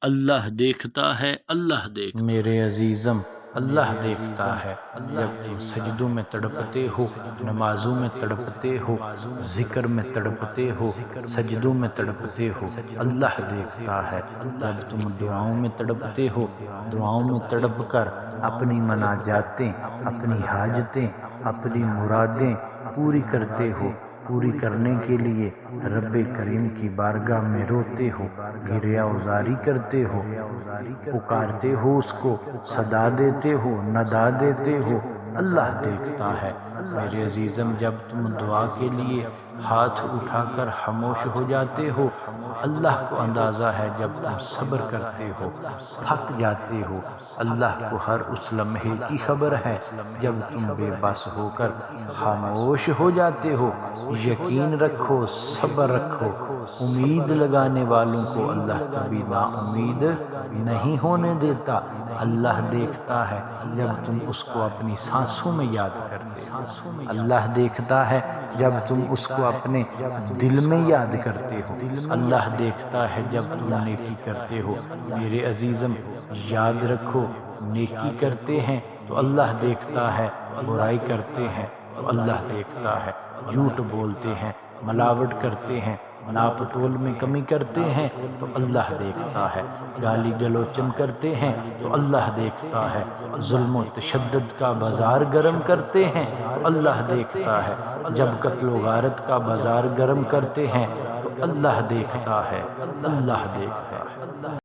اللہ دیکھتا ہے، اللہ دیکھتا ہے۔ میرے عزیزم، اللہ دیکھتا ہے جب تم سجدوں میں تڑپتے ہو، نمازوں میں تڑپتے ہو، ذکر میں تڑپتے ہو، سجدوں میں تڑپتے ہو، اللہ دیکھتا ہے جب تم دعاؤں میں تڑپتے ہو، دعاؤں میں تڑپ کر اپنی مناجاتیں، اپنی حاجتیں، اپنی مرادیں پوری کرتے ہو، پوری کرنے کے لیے رب کریم کی بارگاہ میں روتے ہو، گریہ وزاری کرتے ہو، پکارتے ہو، اس کو صدا دیتے ہو، ندا دیتے ہو، اللہ دیکھتا ہے۔ میرے عزیزم، جب تم دعا کے لیے ہاتھ اٹھا کر خاموش ہو جاتے ہو، اللہ کو اندازہ ہے جب تم صبر کرتے ہو، تھک جاتے ہو، اللہ کو ہر اس لمحے کی خبر ہے جب تم بے بس ہو کر خاموش ہو جاتے ہو۔ یقین رکھو، صبر رکھو، امید لگانے والوں کو اللہ کبھی نا امید نہیں ہونے دیتا۔ اللہ دیکھتا ہے جب تم اس کو اپنی سانسوں میں یاد کرتے ہو، اللہ دیکھتا ہے جب تم اس کو اپنے دل میں یاد کرتے ہو، اللہ دیکھتا ہے جب تم نیکی کرتے ہو۔ میرے عزیزم، یاد رکھو، نیکی کرتے ہیں تو اللہ دیکھتا ہے، برائی کرتے ہیں تو اللہ دیکھتا ہے، جھوٹ بولتے ہیں، ملاوٹ کرتے ہیں، ناپ تول میں کمی کرتے ہیں تو اللہ دیکھتا ہے، گالی گلوچن کرتے ہیں تو اللہ دیکھتا ہے، ظلم و تشدد کا بازار گرم کرتے ہیں تو اللہ دیکھتا ہے، جب قتل و غارت کا بازار گرم کرتے ہیں تو اللہ دیکھتا ہے، اللہ دیکھتا ہے۔